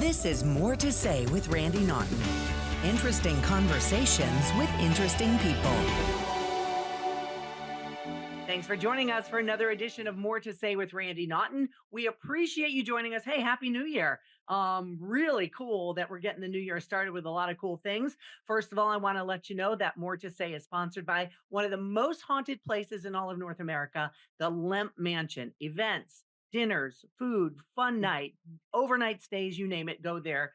This is More to Say with Randy Naughton. Interesting conversations with interesting people. Thanks for joining us for another edition of More to Say with Randy Naughton. We appreciate you joining us. Hey, Happy New Year. Really cool that we're getting the new year started with a lot of cool things. First of all, I want to let you know that More to Say is sponsored by one of the most haunted places in all of North America, the Lemp Mansion. Events, dinners, food, fun night, overnight stays, you name it, go there.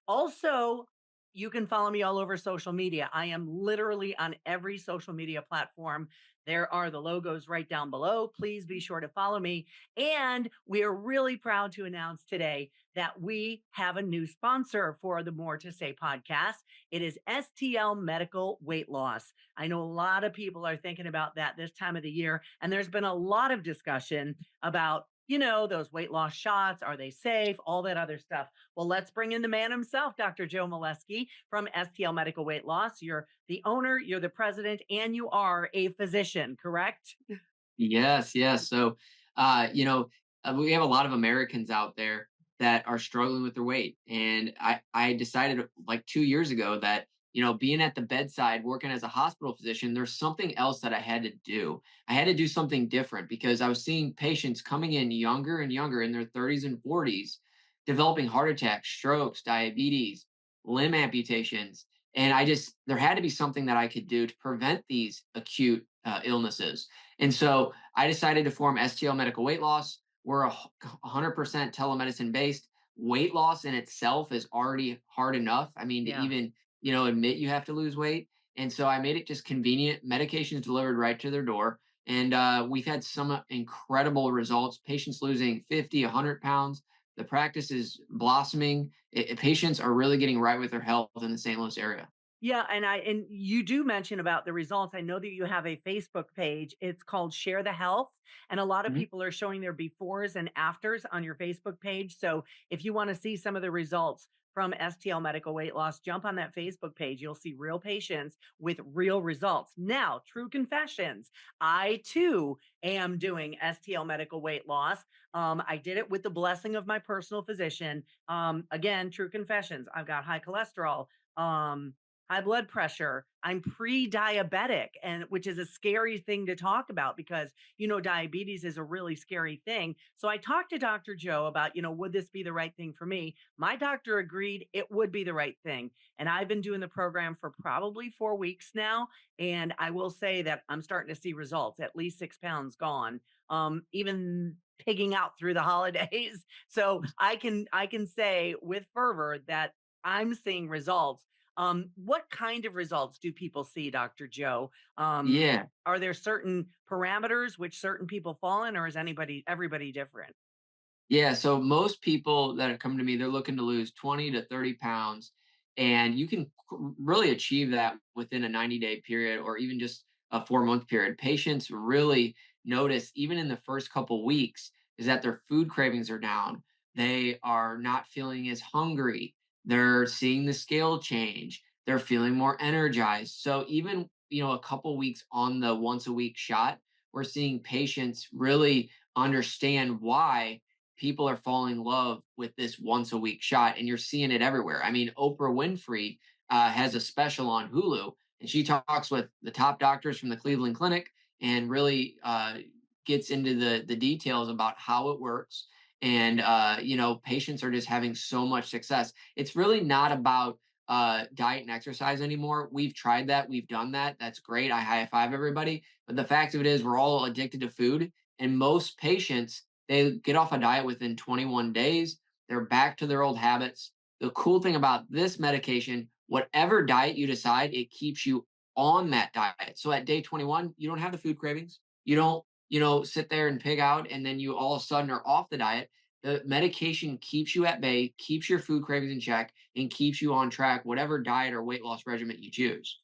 Also, you can follow me all over social media. I am literally on every social media platform. There are the logos right down below. Please be sure to follow me. And we are really proud to announce today that we have a new sponsor for the More to Say podcast. It is STL Medical Weight Loss. I know a lot of people are thinking about that this time of the year, and there's been a lot of discussion about, those weight loss shots. Are they safe? All that other stuff. Well, let's bring in the man himself, Dr. Joe Molesky from STL Medical Weight Loss. You're the owner, you're the president, and you are a physician, correct? Yes, yes. So, we have a lot of Americans out there that are struggling with their weight. And I decided like 2 years ago that, being at the bedside, working as a hospital physician, there's something else that I had to do. I had to do something different because I was seeing patients coming in younger and younger in their 30s and 40s, developing heart attacks, strokes, diabetes, limb amputations. And there had to be something that I could do to prevent these acute illnesses. And so I decided to form STL Medical Weight Loss. We're 100% telemedicine based. Weight loss in itself is already hard enough. I mean, to Yeah. even, admit you have to lose weight. And so I made it just convenient. Medications delivered right to their door. And we've had some incredible results. Patients losing 50, 100 pounds. The practice is blossoming. Patients are really getting right with their health in the St. Louis area. Yeah, and you do mention about the results. I know that you have a Facebook page. It's called Share the Health, and a lot of Mhm. people are showing their befores and afters on your Facebook page. So if you want to see some of the results from STL Medical Weight Loss, jump on that Facebook page. You'll see real patients with real results. Now, true confessions. I too am doing STL Medical Weight Loss. I did it with the blessing of my personal physician. Again, true confessions. I've got high cholesterol. High blood pressure. I'm pre-diabetic, and which is a scary thing to talk about because diabetes is a really scary thing. So I talked to Dr. Joe about, would this be the right thing for me? My doctor agreed it would be the right thing. And I've been doing the program for probably 4 weeks now. And I will say that I'm starting to see results, at least 6 pounds gone. Even pigging out through the holidays. So I can say with fervor that I'm seeing results. What kind of results do people see, Dr. Joe? Um, Yeah. are there certain parameters which certain people fall in, or is everybody different? Yeah, so most people that are coming to me, they're looking to lose 20 to 30 pounds, and you can really achieve that within a 90-day period or even just a 4-month period. Patients really notice, even in the first couple weeks, is that their food cravings are down. They are not feeling as hungry. They're seeing the scale change. They're feeling more energized. So even, a couple weeks on the once a week shot, we're seeing patients really understand why people are falling in love with this once a week shot, and you're seeing it everywhere. I mean, Oprah Winfrey has a special on Hulu, and she talks with the top doctors from the Cleveland Clinic and really gets into the details about how it works. And patients are just having so much success. It's really not about diet and exercise anymore. We've tried that, we've done that. That's great. I high five everybody. But the fact of it is, we're all addicted to food, and most patients, they get off a diet within 21 days. They're back to their old habits. The cool thing about this medication, whatever diet you decide, it keeps you on that diet. So at day 21, you don't have the food cravings. You don't, sit there and pig out and then you all of a sudden are off the diet. The medication keeps you at bay, keeps your food cravings in check, and keeps you on track, whatever diet or weight loss regimen you choose.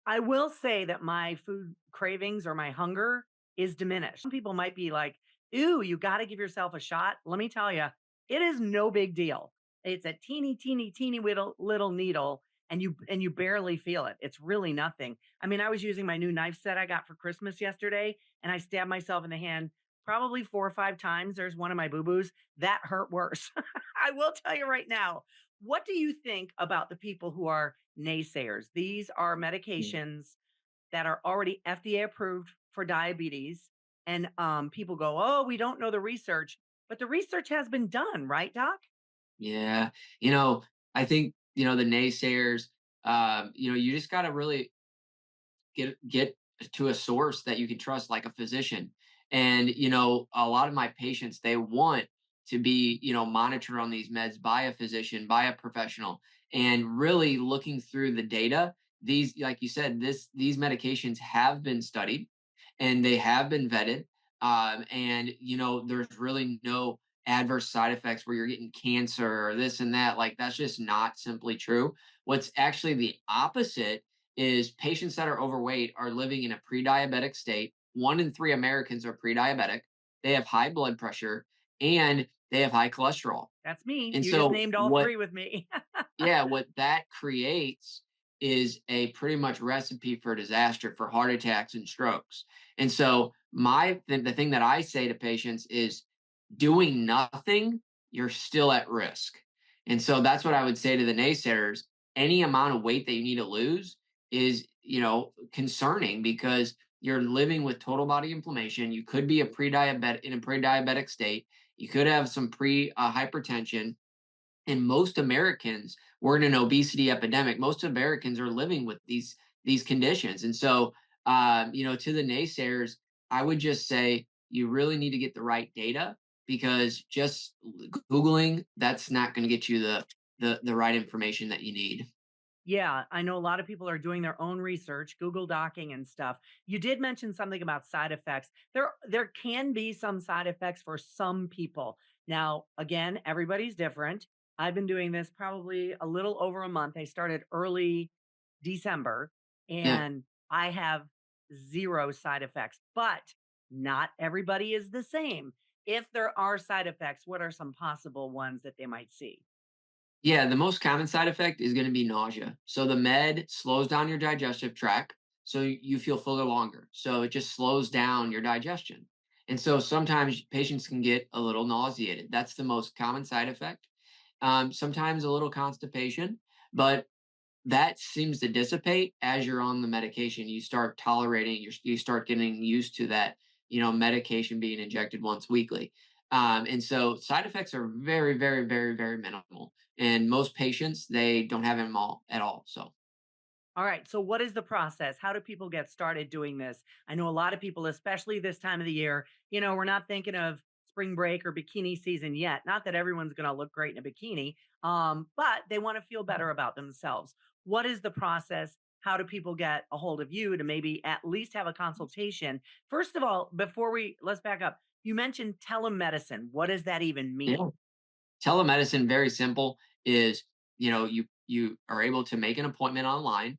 I will say that my food cravings or my hunger is diminished. Some people might be like, "Ooh, you got to give yourself a shot." Let me tell you, it is no big deal. It's a teeny, teeny, teeny little needle, and you barely feel it. It's really nothing. I mean, I was using my new knife set I got for Christmas yesterday, and I stabbed myself in the hand probably 4 or 5 times. There's one of my boo boos that hurt worse. I will tell you right now. What do you think about the people who are naysayers? These are Mm. medications that are already FDA approved for diabetes. And people go, oh, we don't know the research, but the research has been done, right, Doc? Yeah. You know, I think, the naysayers, you just got to really get to a source that you can trust, like a physician. And a lot of my patients, they want to be monitored on these meds by a physician, by a professional, and really looking through the data. These, like you said, these medications have been studied and they have been vetted. And there's really no adverse side effects where you're getting cancer or this and that. Like, that's just not simply true. What's actually the opposite is patients that are overweight are living in a pre-diabetic state. 1 in 3 Americans are pre-diabetic. They have high blood pressure and they have high cholesterol. That's me. And You just so named all what three with me. yeah, what that creates is a pretty much recipe for disaster for heart attacks and strokes. And so the thing that I say to patients is doing nothing, you're still at risk. And so that's what I would say to the naysayers. Any amount of weight that you need to lose is, concerning because you're living with total body inflammation. You could be in a pre-diabetic state. You could have some pre hypertension, and most Americans, we're in an obesity epidemic. Most Americans are living with these conditions, and so to the naysayers, I would just say you really need to get the right data because just googling, that's not going to get you the right information that you need. Yeah, I know a lot of people are doing their own research, Google Docking and stuff. You did mention something about side effects. There can be some side effects for some people. Now, again, everybody's different. I've been doing this probably a little over a month. I started early December Yeah. and I have zero side effects, but not everybody is the same. If there are side effects, what are some possible ones that they might see? Yeah, the most common side effect is going to be nausea. So the med slows down your digestive tract, so you feel fuller longer. So it just slows down your digestion. And so sometimes patients can get a little nauseated. That's the most common side effect. Sometimes a little constipation, but that seems to dissipate as you're on the medication. You start tolerating, you start getting used to that, medication being injected once weekly. And so side effects are very, very, very, very minimal. And most patients, they don't have them all at all. So All right. So, what is the process? How do people get started doing this? I know a lot of people, especially this time of the year, we're not thinking of spring break or bikini season yet. Not that everyone's going to look great in a bikini, but they want to feel better about themselves. What is the process? How do people get a hold of you to maybe at least have a consultation? First of all, let's back up. You mentioned telemedicine. What does that even mean? yeah, telemedicine, very simple, is you are able to make an appointment online.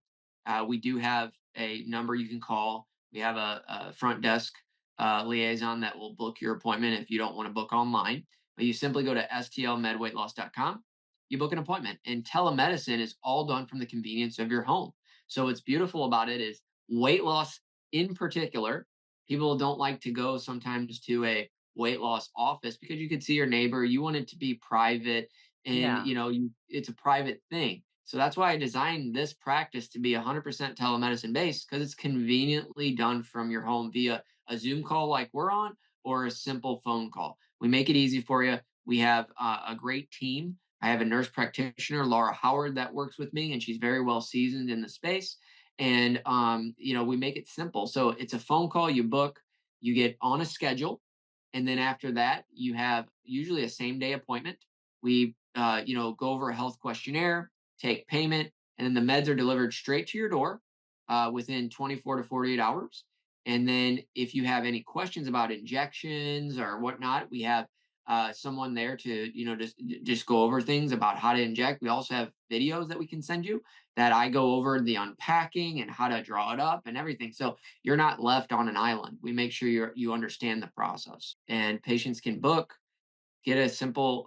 We do have a number you can call. We have a front desk liaison that will book your appointment if you don't want to book online. But you simply go to stlmedweightloss.com, you book an appointment, and telemedicine is all done from the convenience of your home. So what's beautiful about it is weight loss in particular. People don't like to go sometimes to a weight loss office because you could see your neighbor. You want it to be private, and Yeah. it's a private thing. So that's why I designed this practice to be 100% telemedicine based because it's conveniently done from your home via a Zoom call like we're on or a simple phone call. We make it easy for you. We have a great team. I have a nurse practitioner, Laura Howard, that works with me, and she's very well seasoned in the space. And we make it simple. So it's a phone call. You book, you get on a schedule, and then after that, you have usually a same day appointment. We, go over a health questionnaire, take payment, and then the meds are delivered straight to your door within 24 to 48 hours. And then if you have any questions about injections or whatnot, we have someone there to, just go over things about how to inject. We also have videos that we can send you that I go over the unpacking and how to draw it up and everything. So you're not left on an island. We make sure you understand the process, and patients can book, get a simple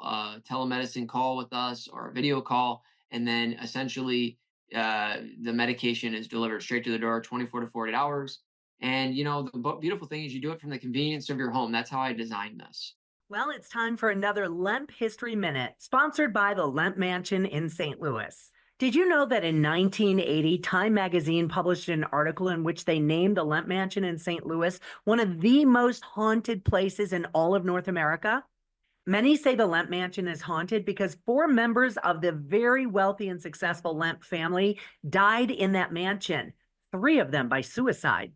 telemedicine call with us or a video call, and then essentially the medication is delivered straight to the door 24 to 48 hours. And, the beautiful thing is you do it from the convenience of your home. That's how I designed this. Well, it's time for another Lemp History Minute, sponsored by the Lemp Mansion in St. Louis. Did you know that in 1980, Time magazine published an article in which they named the Lemp Mansion in St. Louis one of the most haunted places in all of North America? Many say the Lemp Mansion is haunted because four members of the very wealthy and successful Lemp family died in that mansion, three of them by suicide.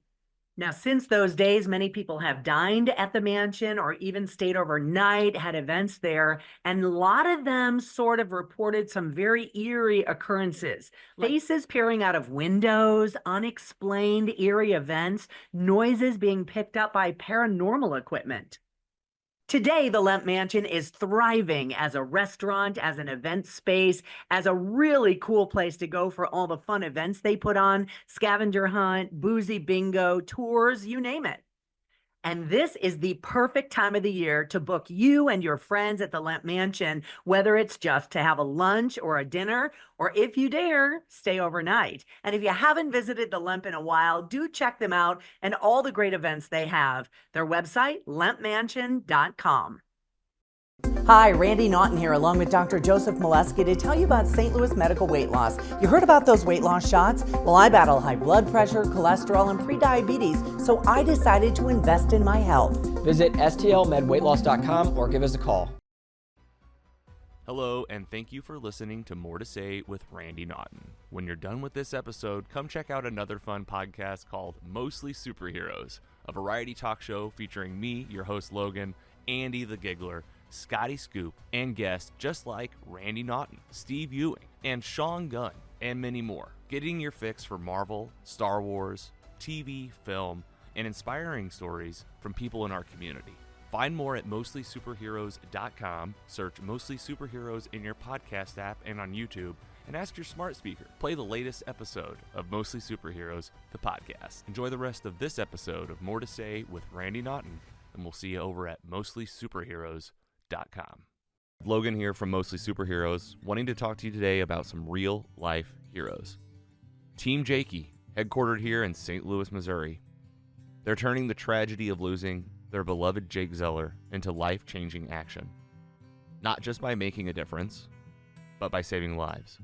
Now, since those days, many people have dined at the mansion or even stayed overnight, had events there, and a lot of them sort of reported some very eerie occurrences. Faces peering out of windows, unexplained eerie events, noises being picked up by paranormal equipment. Today, the Lemp Mansion is thriving as a restaurant, as an event space, as a really cool place to go for all the fun events they put on, scavenger hunt, boozy bingo, tours, you name it. And this is the perfect time of the year to book you and your friends at the Lemp Mansion, whether it's just to have a lunch or a dinner, or if you dare, stay overnight. And if you haven't visited the Lemp in a while, do check them out and all the great events they have. Their website, lempmansion.com. Hi, Randy Naughton here, along with Dr. Joseph Molesky, to tell you about St. Louis Medical Weight Loss. You heard about those weight loss shots? Well, I battle high blood pressure, cholesterol, and prediabetes, so I decided to invest in my health. Visit stlmedweightloss.com or give us a call. Hello, and thank you for listening to More to Say with Randy Naughton. When you're done with this episode, come check out another fun podcast called Mostly Superheroes, a variety talk show featuring me, your host Logan, Andy the Giggler, Scotty Scoop, and guests just like Randy Naughton, Steve Ewing, and Sean Gunn, and many more. Getting your fix for Marvel, Star Wars, TV, film, and inspiring stories from people in our community. Find more at mostlysuperheroes.com, search Mostly Superheroes in your podcast app and on YouTube, and ask your smart speaker, play the latest episode of Mostly Superheroes, the podcast. Enjoy the rest of this episode of More to Say with Randy Naughton, and we'll see you over at mostlysuperheroes.com. Logan here from Mostly Superheroes, wanting to talk to you today about some real life heroes. Team Jakey, headquartered here in St. Louis, Missouri. They're turning the tragedy of losing their beloved Jake Zeller into life-changing action. Not just by making a difference, but by saving lives.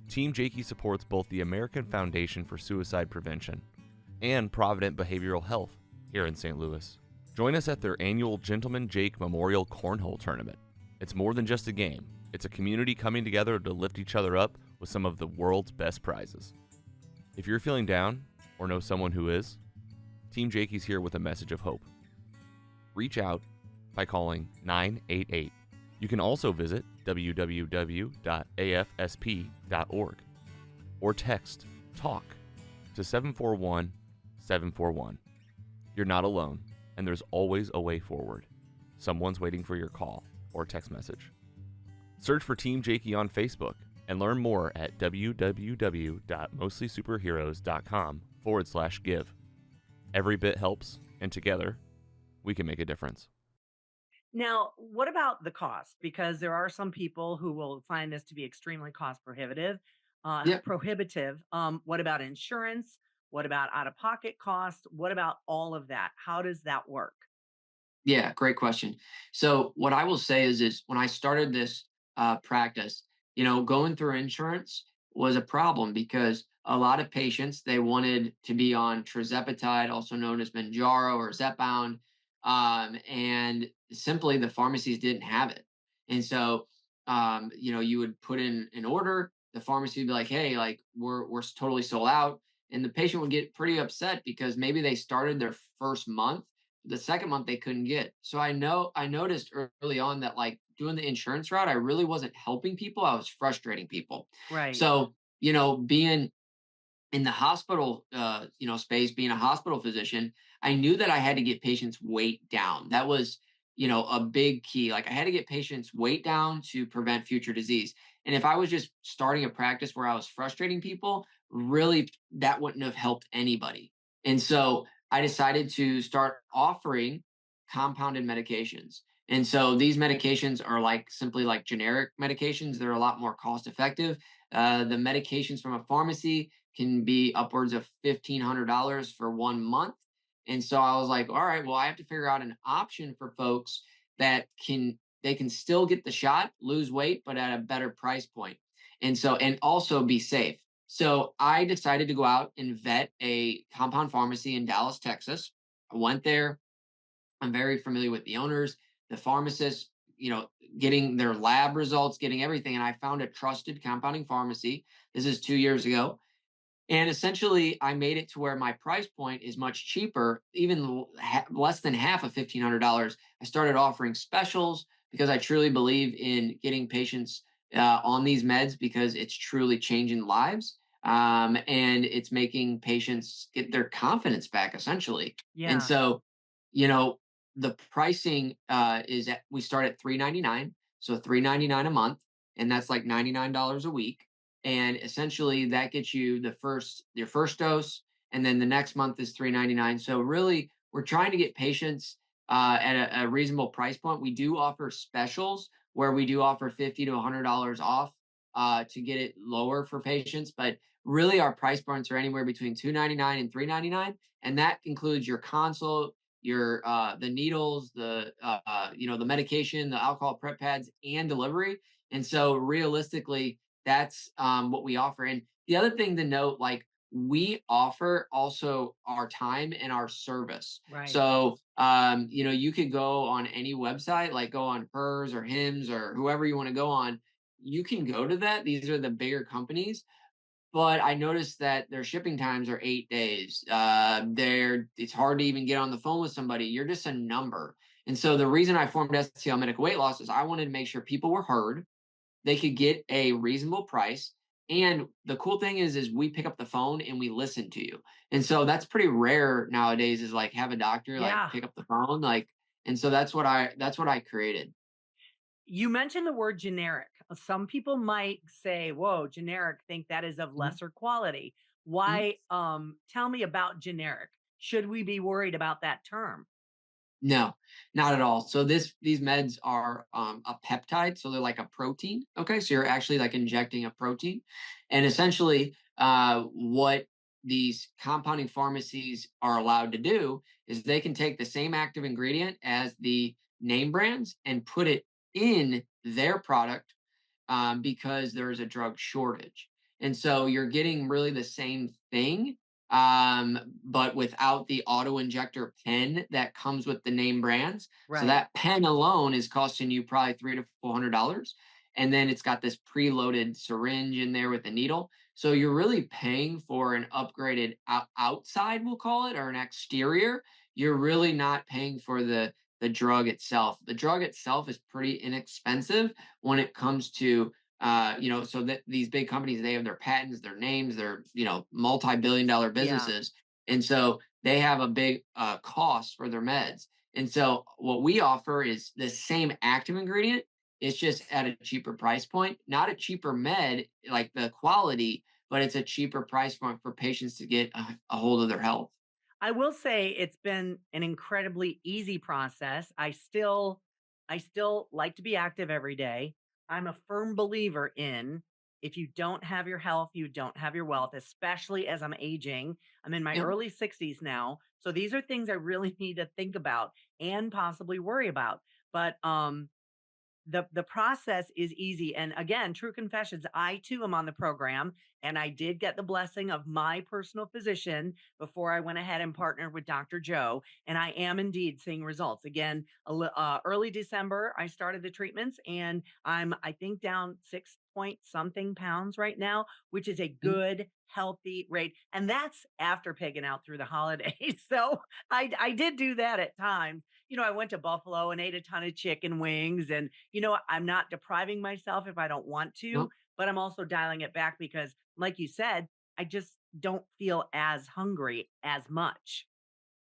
Team Jakey supports both the American Foundation for Suicide Prevention and Provident Behavioral Health here in St. Louis. Join us at their annual Gentleman Jake Memorial Cornhole Tournament. It's more than just a game. It's a community coming together to lift each other up with some of the world's best prizes. If you're feeling down or know someone who is, Team Jakey's here with a message of hope. Reach out by calling 988. You can also visit www.afsp.org or text TALK to 741-741. You're not alone, and there's always a way forward. Someone's waiting for your call or text message. Search for Team Jakey on Facebook and learn more at www.mostlysuperheroes.com/give. Every bit helps, and together, we can make a difference. Now, what about the cost? Because there are some people who will find this to be extremely cost Yeah. prohibitive. What about insurance? What about out-of-pocket costs? What about all of that? How does that work? Yeah, great question. So what I will say is when I started this practice, going through insurance was a problem because a lot of patients they wanted to be on tirzepatide, also known as Manjaro or Zepbound, and simply the pharmacies didn't have it. And so, you would put in an order. The pharmacy would be like, "Hey, like we're totally sold out," and the patient would get pretty upset because maybe they started their first month, the second month they couldn't get. So I noticed early on that like doing the insurance route, I really wasn't helping people. I was frustrating people. Right. So, being in the hospital, space, being a hospital physician, I knew that I had to get patients weight down. That was, a big key. Like I had to get patients weight down to prevent future disease. And if I was just starting a practice where I was frustrating people, really that wouldn't have helped anybody. And so I decided to start offering compounded medications. And so these medications are like simply like generic medications. They're a lot more cost effective. The medications from a pharmacy can be upwards of $1,500 for 1 month. And so I was like, all right, well, I have to figure out an option for folks that they can still get the shot, lose weight, but at a better price point. And so, and also be safe. So I decided to go out and vet a compound pharmacy in Dallas, Texas. I went there. I'm very familiar with the owners, the pharmacists, getting their lab results, getting everything. And I found a trusted compounding pharmacy. This is 2 years ago. And essentially, I made it to where my price point is much cheaper, even less than half of $1,500. I started offering specials because I truly believe in getting patients on these meds because it's truly changing lives. And it's making patients get their confidence back, essentially. And Yeah. so, you know, the pricing we start at $3.99, so $3.99 a month, and that's like $99 a week. And essentially that gets you your first dose, and then the next month is $3.99. So really, we're trying to get patients at a reasonable price point. We do offer specials where we do offer $50 to $100 off to get it lower for patients, but really our price points are anywhere between $2.99 and $3.99, and that includes your consult, your the needles, the medication, the alcohol prep pads, and delivery. And so realistically, that's what we offer. And the other thing to note, like, we offer also our time and our service. Right. So, you could go on any website, like go on Hers or Hims or whoever you want to go on. You can go to that. These are the bigger companies, but I noticed that their shipping times are 8 days. It's hard to even get on the phone with somebody. You're just a number. And so the reason I formed STL Medical Weight Loss is I wanted to make sure people were heard, they could get a reasonable price. And the cool thing is we pick up the phone and we listen to you. And so that's pretty rare nowadays, is like have a doctor like Yeah. pick up the phone. And so that's what I created. You mentioned the word generic. Some people might say, whoa, generic, think that is of Mhm, lesser quality. mhm. Why? Tell me about generic. Should we be worried about that term? No, not at all. So these meds are a peptide, so they're like a protein. Okay, so you're actually like injecting a protein, and essentially, what these compounding pharmacies are allowed to do is they can take the same active ingredient as the name brands and put it in their product, because there's a drug shortage. And so you're getting really the same thing, but without the auto injector pen that comes with the name brands. So Right. that pen alone is costing you probably $300 to $400. And then it's got this preloaded syringe in there with a needle. So you're really paying for an upgraded outside, we'll call it, or an exterior. You're really not paying for the drug itself. The drug itself is pretty inexpensive when it comes to so that these big companies, they have their patents, their names, their multi-billion-dollar Yeah. businesses, and so they have a big cost for their meds. And so what we offer is the same active ingredient. It's just at a cheaper price point, not a cheaper med like the quality, but it's a cheaper price point for patients to get a hold of their health. I will say it's been an incredibly easy process. I still like to be active every day. I'm a firm believer in, if you don't have your health, you don't have your wealth, especially as I'm aging. I'm in my Yep. early 60s now. So these are things I really need to think about and possibly worry about. But the process is easy. And again, true confessions, I too am on the program, and I did get the blessing of my personal physician before I went ahead and partnered with Dr. Joe, and I am indeed seeing results. Again, early December I started the treatments, and I think down 6 point something pounds right now, which is a Mhm. good healthy rate, and that's after pigging out through the holidays. So I did do that at times. I went to Buffalo and ate a ton of chicken wings. And, I'm not depriving myself if I don't want to, Nope. but I'm also dialing it back because, like you said, I just don't feel as hungry as much.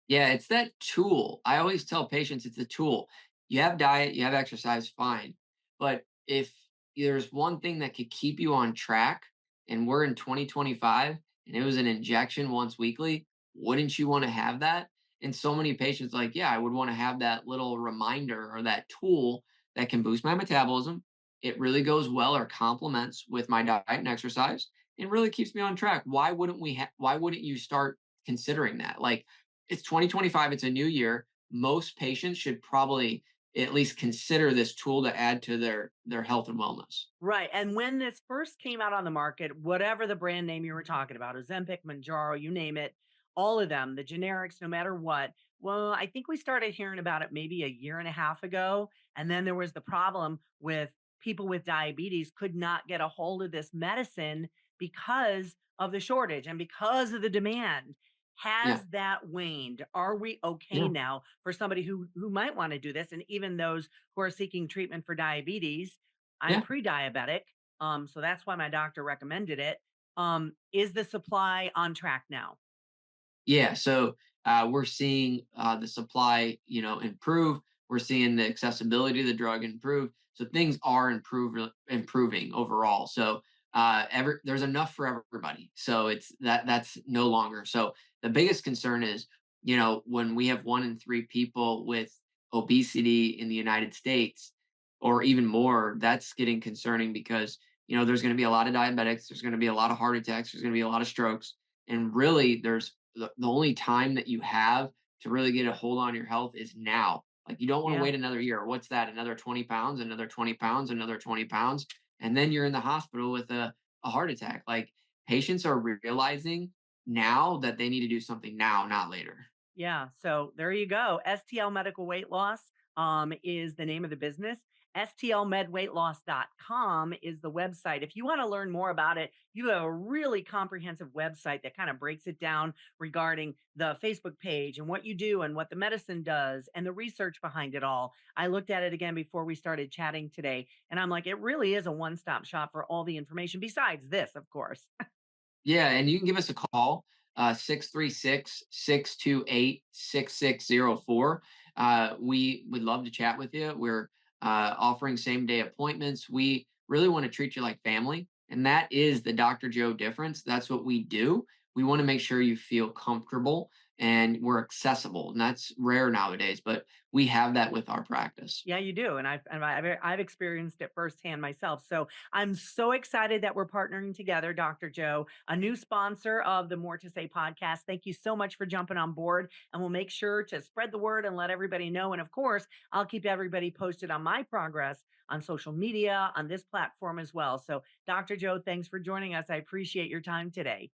Yeah, it's that tool. I always tell patients it's a tool. You have diet, you have exercise, fine. But if there's one thing that could keep you on track, and we're in 2025 and it was an injection once weekly, wouldn't you want to have that? And so many patients like, yeah, I would want to have that little reminder or that tool that can boost my metabolism. It really goes well or complements with my diet and exercise and really keeps me on track. Why wouldn't you start considering that? Like, it's 2025. It's a new year. Most patients should probably at least consider this tool to add to their health and wellness. Right. And when this first came out on the market, whatever the brand name you were talking about, Ozempic, Mounjaro, you name it, all of them, the generics, no matter what. Well, I think we started hearing about it maybe a year and a half ago. And then there was the problem with people with diabetes could not get a hold of this medicine because of the shortage and because of the demand. Yeah. Has that waned? Are we okay Yeah. now for somebody who might want to do this? And even those who are seeking treatment for diabetes, I'm Yeah. pre-diabetic, so that's why my doctor recommended it. Is the supply on track now? Yeah, so we're seeing the supply, improve. We're seeing the accessibility of the drug improve. So things are improving overall. So there's enough for everybody. So that's no longer. So the biggest concern is, when we have 1 in 3 people with obesity in the United States, or even more, that's getting concerning because there's going to be a lot of diabetics. There's going to be a lot of heart attacks. There's going to be a lot of strokes, and really, there's the only time that you have to really get a hold on your health is now. Like, you don't want to Yeah. wait another year. What's that? Another 20 pounds, another 20 pounds, another 20 pounds. And then you're in the hospital with a heart attack. Like, patients are realizing now that they need to do something now, not later. Yeah. So there you go. STL Medical Weight Loss is the name of the business. STLMedWeightLoss.com is the website. If you want to learn more about it, you have a really comprehensive website that kind of breaks it down regarding the Facebook page and what you do and what the medicine does and the research behind it all. I looked at it again before we started chatting today, and I'm like, it really is a one-stop shop for all the information besides this, of course. Yeah, and you can give us a call, 636-628-6604. We would love to chat with you. We're offering same-day appointments. We really want to treat you like family, and that is the Dr. Joe difference. That's what we do. We want to make sure you feel comfortable and we're accessible, and that's rare nowadays, but we have that with our practice. Yeah, you do, and I've experienced it firsthand myself. So I'm so excited that we're partnering together, Dr. Joe, a new sponsor of the More to Say podcast. Thank you so much for jumping on board, and we'll make sure to spread the word and let everybody know. And of course, I'll keep everybody posted on my progress on social media, on this platform as well. So, Dr. Joe, thanks for joining us. I appreciate your time today.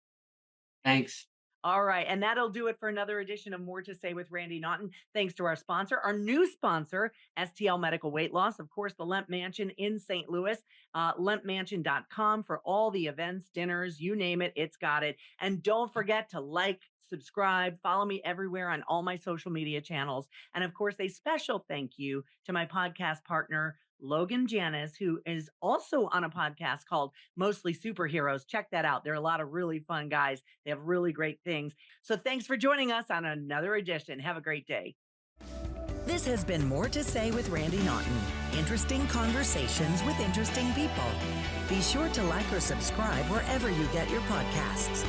Thanks. All right. And that'll do it for another edition of More to Say with Randy Naughton. Thanks to our sponsor, our new sponsor, STL Medical Weight Loss. Of course, the Lemp Mansion in St. Louis, lempmansion.com for all the events, dinners, you name it, it's got it. And don't forget to like, subscribe, follow me everywhere on all my social media channels. And of course, a special thank you to my podcast partner, Logan Janis, who is also on a podcast called Mostly Superheroes. Check that out. There are a lot of really fun guys. They have really great things. So thanks for joining us on another edition. Have a great day. This has been More to Say with Randy Naughton. Interesting conversations with interesting people. Be sure to like or subscribe wherever you get your podcasts.